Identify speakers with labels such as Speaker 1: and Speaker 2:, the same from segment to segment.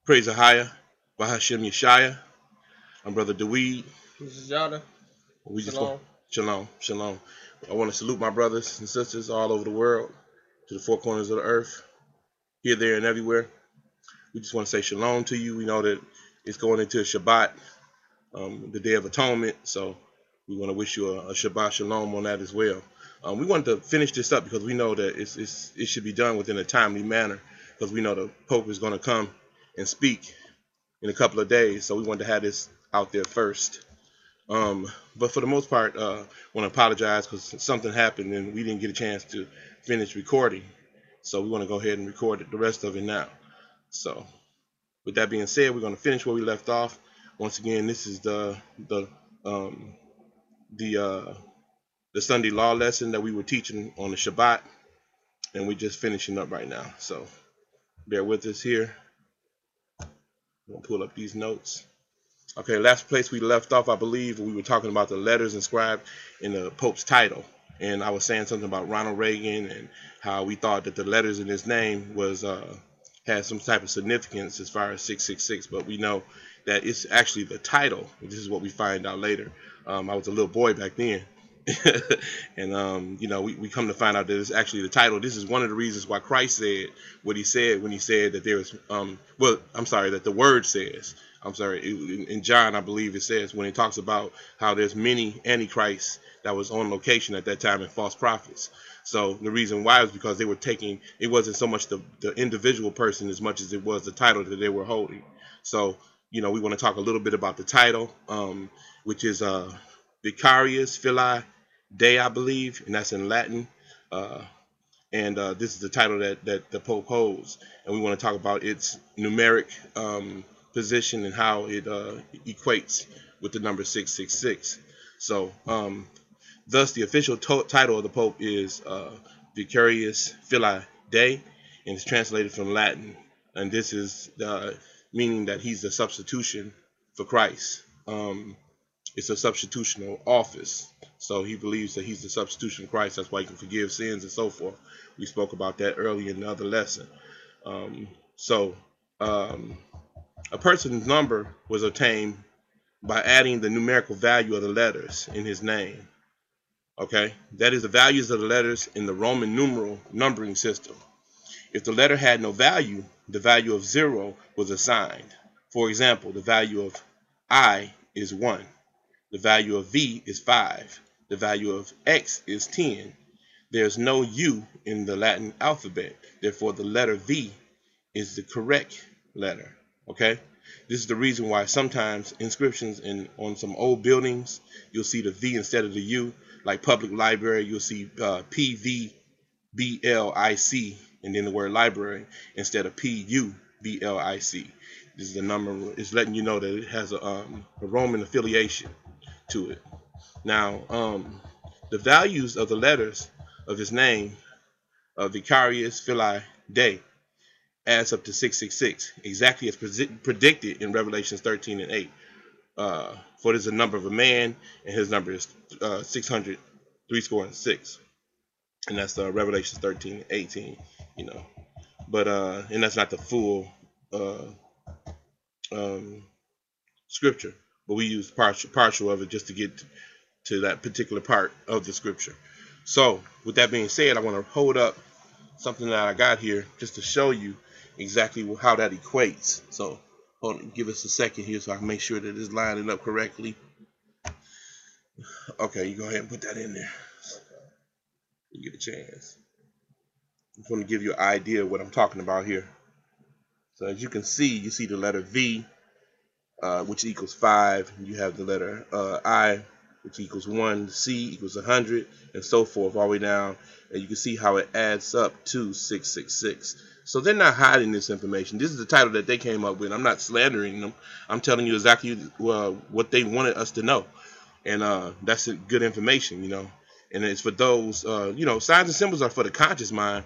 Speaker 1: Praise Ahia, Bahashem Yeshaya. I'm Brother Dawid.
Speaker 2: This is Yada.
Speaker 1: We just want
Speaker 2: Shalom.
Speaker 1: shalom, shalom. I want to salute my brothers and sisters all over the world, to the four corners of the earth, here, there, and everywhere. We just want to say shalom to you. We know that it's going into Shabbat, the Day of Atonement, so we want to wish you a Shabbat shalom on that as well. We wanted to finish this up because we know that it should be done within a timely manner, because we know the Pope is going to come and speak in a couple of days, so we wanted to have this out there first. But for the most part, want to apologize because something happened and we didn't get a chance to finish recording. So we want to go ahead and record the rest of it now. So with that being said, we're going to finish where we left off. Once again, this is um, the Sunday law lesson that we were teaching on the Shabbat, and we're just finishing up right now. So bear with us here. I'm going to pull up these notes. Okay, last place we left off, I believe, we were talking about the letters inscribed in the Pope's title. And I was saying something about Ronald Reagan and how we thought that the letters in his name was had some type of significance as far as 666. But we know that it's actually the title. This is what we find out later. I was a little boy back then. And you know, we come to find out that it's actually the title. This is one of the reasons why Christ said what he said when he said that there was well, I'm sorry, that the word says, I'm sorry, in John, I believe it says, when it talks about how there's many antichrists that was on location at that time and false prophets. So the reason why is because they were taking, it wasn't so much the individual person as much as it was the title that they were holding. So, you know, we want to talk a little bit about the title, which is Vicarius Filii Dei, I believe, and that's in Latin. And this is the title that the Pope holds. And we want to talk about its numeric position and how it equates with the number 666. So, thus, the official title of the Pope is Vicarius Filii Dei, and it's translated from Latin. And this is meaning that he's the substitution for Christ. It's a substitutional office. So he believes that he's the substitution of Christ. That's why he can forgive sins and so forth. We spoke about that earlier in another lesson. So a person's number was obtained by adding the numerical value of the letters in his name. Okay, that is the values of the letters in the Roman numeral numbering system. If the letter had no value, the value of 0 was assigned. For example, the value of I is 1. The value of V is 5. The value of X is 10. There's no U in the Latin alphabet. Therefore, the letter V is the correct letter. Okay? This is the reason why sometimes inscriptions on some old buildings, you'll see the V instead of the U. Like public library, you'll see PVBLIC, and then the word library instead of PUBLIC. This is the number. It's letting you know that it has a Roman affiliation to it. Now, the values of the letters of his name, Vicarius Filii Dei, adds up to 666, exactly as predicted in Revelations 13 and 8. For there's a number of a man, and his number is 600, 6. And that's Revelations 13 and 18, you know. But, and that's not the full scripture, but we use partial of it just to get to that particular part of the scripture. So with that being said, I want to hold up something that I got here just to show you exactly how that equates. So hold on, give us a second here so I can make sure that it's lining up correctly. Okay, you go ahead and put that in there. You get a chance. I'm going to give you an idea of what I'm talking about here. So as you can see, you see the letter V, which equals 5. You have the letter I, which equals 1. C equals 100, and so forth, all the way down. And you can see how it adds up to 666. So they're not hiding this information. This is the title that they came up with. I'm not slandering them. I'm telling you exactly what they wanted us to know. And that's good information, you know. And it's for those, you know, signs and symbols are for the conscious mind,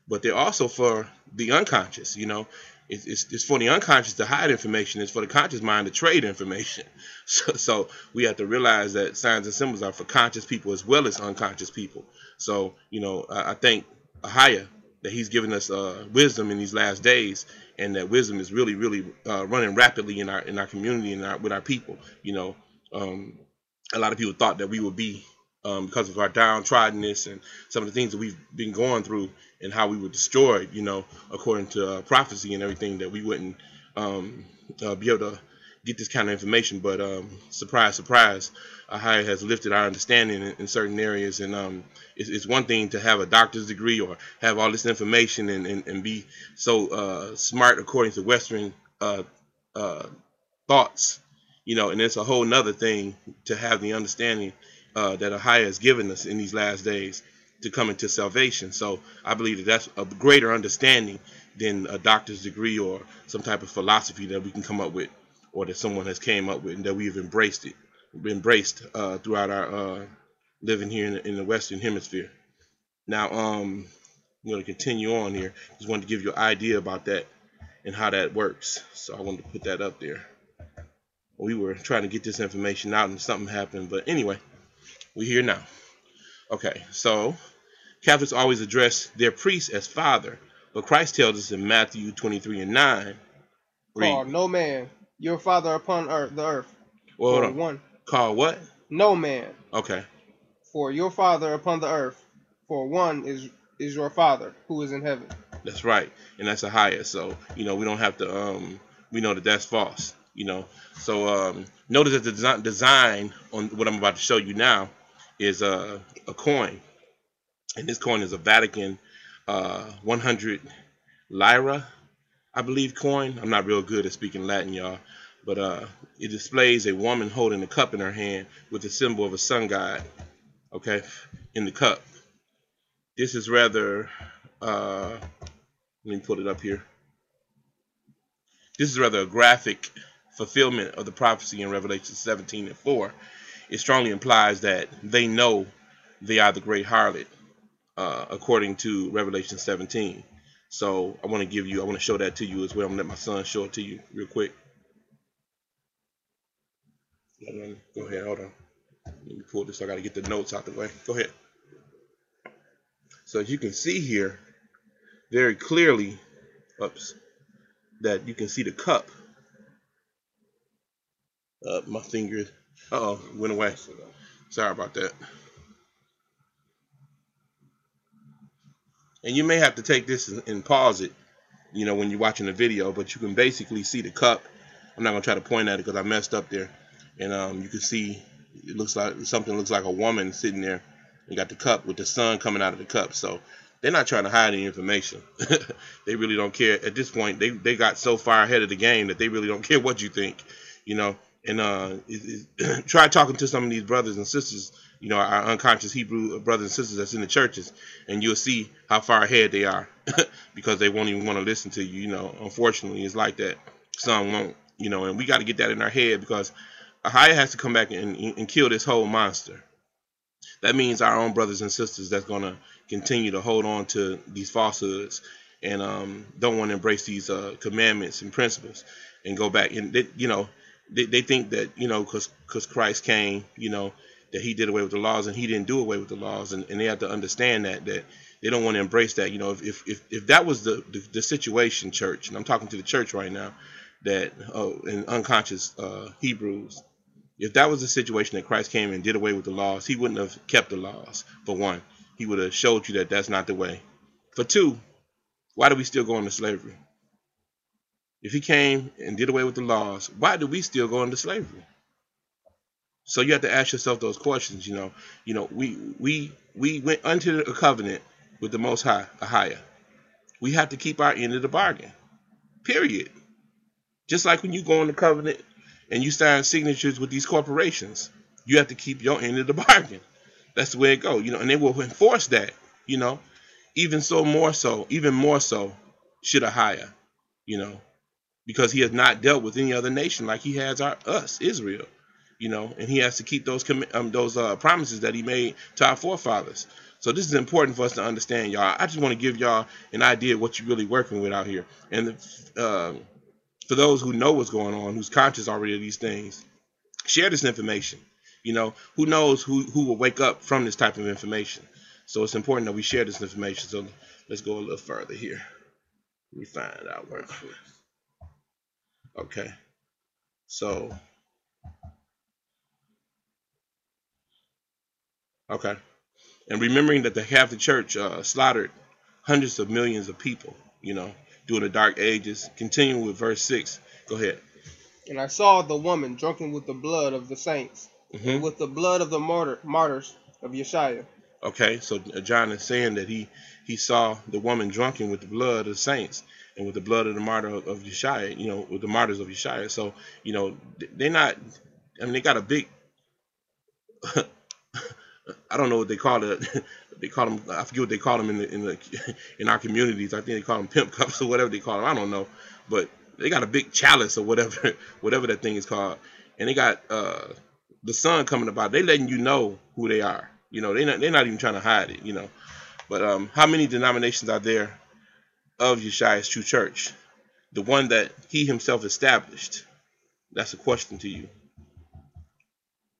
Speaker 1: but they're also for the unconscious, you know. It's for the unconscious to hide information. It's for the conscious mind to trade information. So we have to realize that signs and symbols are for conscious people as well as unconscious people. So, you know, I thank Ahia that he's given us wisdom in these last days, and that wisdom is really, really running rapidly in our community and with our people. You know, a lot of people thought that we would be, because of our downtroddenness and some of the things that we've been going through and how we were destroyed, you know, according to prophecy and everything, that we wouldn't be able to get this kind of information. But surprise, surprise, Ahia has lifted our understanding in certain areas. And it's one thing to have a doctor's degree or have all this information and be so smart according to Western thoughts, you know, and it's a whole nother thing to have the understanding that Ahia has given us in these last days to come into salvation. So I believe that that's a greater understanding than a doctor's degree or some type of philosophy that we can come up with, or that someone has came up with, and that we've embraced throughout our living here in the Western Hemisphere. Now, I'm going to continue on here. Just wanted to give you an idea about that and how that works. So I wanted to put that up there. We were trying to get this information out and something happened, but anyway, we're here now. Okay, so Catholics always address their priest as father, but Christ tells us in Matthew 23:9,
Speaker 2: call no man your father upon the earth.
Speaker 1: Well, hold
Speaker 2: for
Speaker 1: on.
Speaker 2: one.
Speaker 1: Call what?
Speaker 2: No man.
Speaker 1: Okay.
Speaker 2: For your father upon the earth, for one is your father who is in heaven.
Speaker 1: That's right, and that's Ahia. So you know we don't have to. We know that that's false. You know. So notice that the design on what I'm about to show you now is a coin, and this coin is a Vatican 100 lira, I believe, coin. I'm not real good at speaking Latin, y'all, but it displays a woman holding a cup in her hand with the symbol of a sun god, okay, in the cup. This is rather, let me put it up here. This is rather a graphic fulfillment of the prophecy in Revelation 17:4. It strongly implies that they know they are the great harlot, according to Revelation 17. So I want to show that to you as well. I'm gonna let my son show it to you real quick. Go ahead, hold on. Let me pull this. I got to get the notes out the way. Go ahead. So as you can see here, very clearly, that you can see the cup. My finger, went away. Sorry about that. And you may have to take this and pause it, you know, when you're watching the video, but you can basically see the cup. I'm not gonna try to point at it because I messed up there. And you can see it looks like something looks like a woman sitting there. You got the cup with the sun coming out of the cup. So they're not trying to hide any information. They really don't care at this point. They got so far ahead of the game that they really don't care what you think, you know. And try talking to some of these brothers and sisters, you know, our unconscious Hebrew brothers and sisters that's in the churches, and you'll see how far ahead they are because they won't even want to listen to you. You know, unfortunately, it's like that. Some won't, you know, and we got to get that in our head because Ahia has to come back and kill this whole monster. That means our own brothers and sisters that's going to continue to hold on to these falsehoods and don't want to embrace these commandments and principles and go back. And they, you know, they think that, you know, because Christ came, you know, that he did away with the laws, and he didn't do away with the laws, and they have to understand that they don't want to embrace that. You know, if that was the situation, church, and I'm talking to the church right now, that in unconscious Hebrews, if that was the situation that Christ came and did away with the laws, he wouldn't have kept the laws. For one, he would have showed you that that's not the way. For two, why do we still go into slavery? If he came and did away with the laws, why do we still go into slavery? So you have to ask yourself those questions. You know, we went into a covenant with the Most High, Ahia. We have to keep our end of the bargain. Period. Just like when you go on the covenant and you sign signatures with these corporations, you have to keep your end of the bargain. That's the way it goes, you know, and they will enforce that, you know. Even more so should Ahia, you know, because he has not dealt with any other nation like he has us, Israel, you know, and he has to keep those promises that he made to our forefathers. So this is important for us to understand, y'all. I just want to give y'all an idea of what you're really working with out here. And for those who know what's going on, who's conscious already of these things, share this information. You know, who knows who will wake up from this type of information. So it's important that we share this information. So let's go a little further here. Let me find out where. Okay, so okay, and remembering that the Catholic Church slaughtered hundreds of millions of people, during the Dark Ages. Continuing with verse 6. Go ahead.
Speaker 2: And I saw the woman drunken with the blood of the saints, and with the blood of the martyrs of Yeshua.
Speaker 1: Okay, so John is saying that he saw the woman drunken with the blood of the saints and with the blood of the martyr of Yeshua, with the martyrs of Yeshua. So, they're not, they got a big, I don't know what they call it. They call them, I forget what they call them in our communities. I think they call them pimp cups or whatever they call them. I don't know, but they got a big chalice or whatever that thing is called, and they got the sun coming about. They letting you know who they are. They're not even trying to hide it. But how many denominations are there of Yeshua's true church, the one that he himself established? That's a question to you.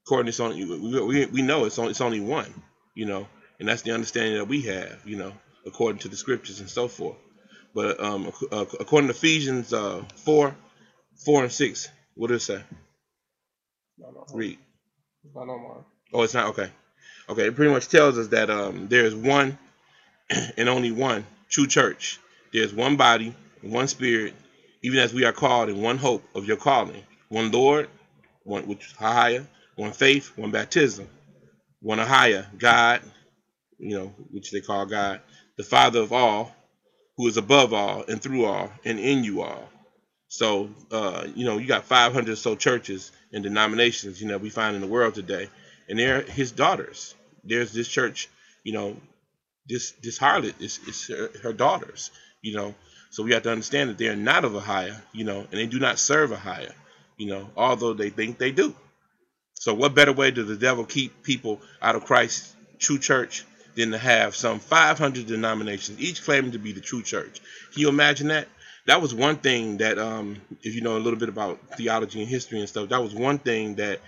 Speaker 1: According to we know it's only one, and that's the understanding that we have, according to the scriptures and so forth. But according to Ephesians 4 and 6, what does it say?
Speaker 2: No.
Speaker 1: Read.
Speaker 2: It's not on mine.
Speaker 1: Oh, it's not? Okay. Okay, it pretty much tells us that there is one and only one true church. There's one body, one spirit, even as we are called in one hope of your calling. One Lord, one which is Ahia, one faith, one baptism, one Ahia, God, which they call God, the Father of all, who is above all and through all and in you all. So, you got 500 or so churches and denominations, we find in the world today, and they're his daughters. There's this church, this harlot is her daughters, So we have to understand that they're not of Ahia, and they do not serve Ahia, although they think they do. So what better way does the devil keep people out of Christ's true church than to have some 500 denominations, each claiming to be the true church? Can you imagine that? That was one thing that, if you know a little bit about theology and history and stuff, that was one thing that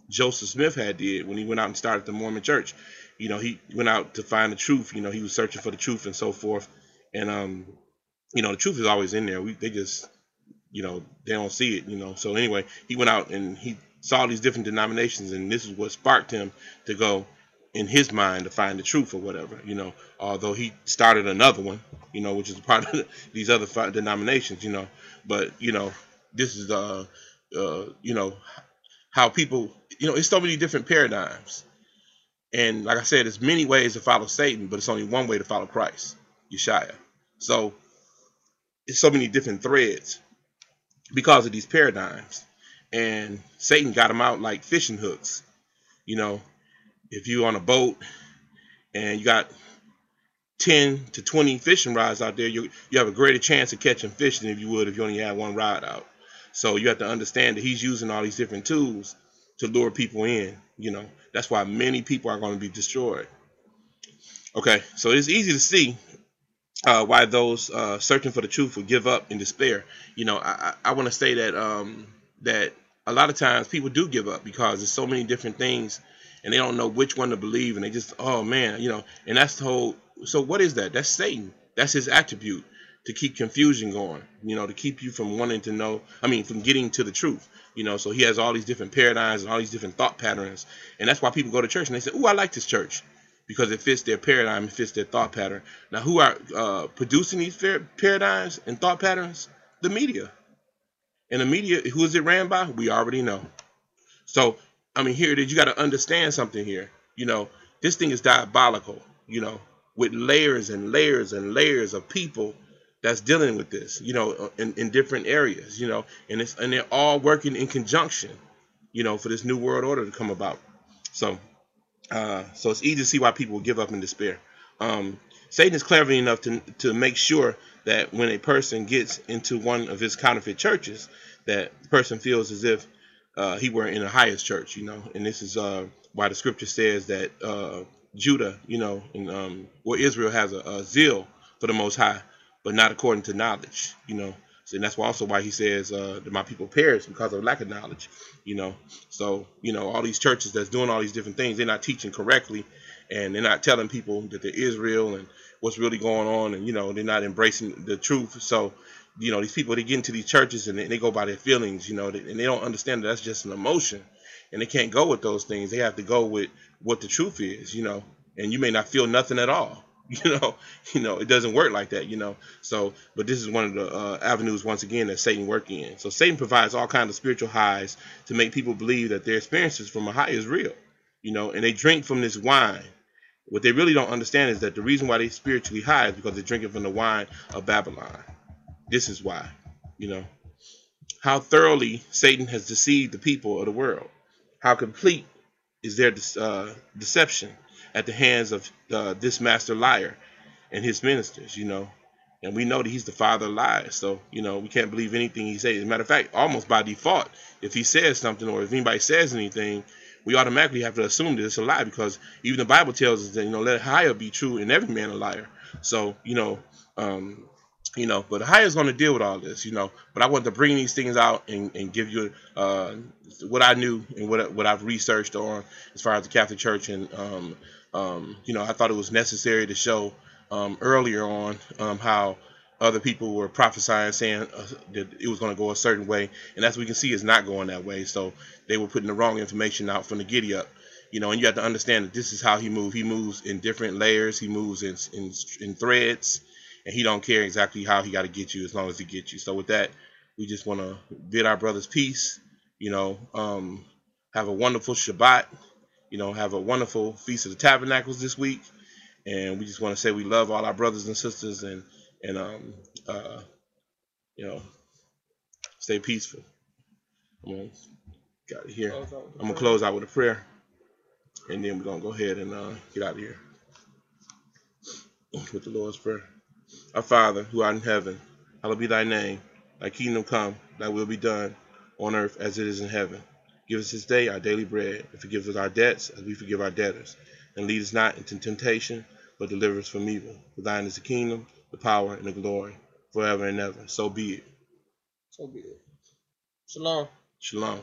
Speaker 1: Joseph Smith had did when he went out and started the Mormon church. He went out to find the truth. He was searching for the truth and so forth. And, the truth is always in there. They just, they don't see it, So anyway, he went out and he saw these different denominations, and this is what sparked him to go in his mind to find the truth or whatever, although he started another one, which is part of these other 5 denominations, but, this is, how people, it's so many different paradigms. And like I said, there's many ways to follow Satan, but it's only one way to follow Christ, Yeshua. So it's so many different threads because of these paradigms. And Satan got them out like fishing hooks. If you're on a boat and you got 10 to 20 fishing rods out there, you have a greater chance of catching fish than if you would if you only had one rod out. So you have to understand that he's using all these different tools to lure people in. That's why many people are going to be destroyed. Okay, so it's easy to see why those searching for the truth will give up in despair. I want to say that that a lot of times people do give up because there's so many different things and they don't know which one to believe, and they just, oh man, and that's the whole. So what is that? That's Satan. That's his attribute, to keep confusion going, to keep you from wanting to know, from getting to the truth, so he has all these different paradigms and all these different thought patterns. And that's why people go to church and they say, oh, I like this church, because it fits their paradigm, it fits their thought pattern. Now, who are producing these paradigms and thought patterns? The media. And the media, who is it ran by? We already know. So, here, you got to understand something here. This thing is diabolical, with layers and layers and layers of people that's dealing with this, in different areas, and they're all working in conjunction, for this new world order to come about. So it's easy to see why people will give up in despair. Satan is clever enough to make sure that when a person gets into one of his counterfeit churches, that the person feels as if he were in the highest church, and this is why the scripture says that Judah, or Israel has a zeal for the Most High, but not according to knowledge, So, and that's also why he says that my people perish because of lack of knowledge, So, all these churches that's doing all these different things, they're not teaching correctly, and they're not telling people that they're Israel and what's really going on, and they're not embracing the truth. So these people, they get into these churches and they go by their feelings, and they don't understand that that's just an emotion, and they can't go with those things. They have to go with what the truth is, and you may not feel nothing at all. It doesn't work like that, So, but this is one of the avenues, once again, that Satan works in. So Satan provides all kinds of spiritual highs to make people believe that their experiences from a high is real, and they drink from this wine. What they really don't understand is that the reason why they're spiritually high is because they're drinking from the wine of Babylon. This is why, how thoroughly Satan has deceived the people of the world. How complete is their deception at the hands of this master liar and his ministers, and we know that he's the father of lies. So, we can't believe anything he says. As a matter of fact, almost by default, if he says something or if anybody says anything, we automatically have to assume that it's a lie, because even the Bible tells us that, let higher be true and every man a liar. So, but Haya is going to deal with all this, But I want to bring these things out and give you what I knew and what I've researched on as far as the Catholic Church, and I thought it was necessary to show earlier on how other people were prophesying, saying that it was going to go a certain way, and as we can see, it's not going that way. So they were putting the wrong information out from the giddy up. And you have to understand that this is how he moves. He moves in different layers. He moves in threads. And he don't care exactly how he got to get you, as long as he gets you. So with that, we just want to bid our brothers peace. Have a wonderful Shabbat. Have a wonderful Feast of the Tabernacles this week. And we just want to say we love all our brothers and sisters, and stay peaceful. I'm gonna close out with a prayer, and then we're gonna go ahead and get out of here with the Lord's Prayer. Our Father, who art in heaven, hallowed be thy name. Thy kingdom come, thy will be done, on earth as it is in heaven. Give us this day our daily bread, and forgive us our debts as we forgive our debtors. And lead us not into temptation, but deliver us from evil. For thine is the kingdom, the power, and the glory, forever and ever. So be it.
Speaker 2: So be it. Shalom.
Speaker 1: Shalom.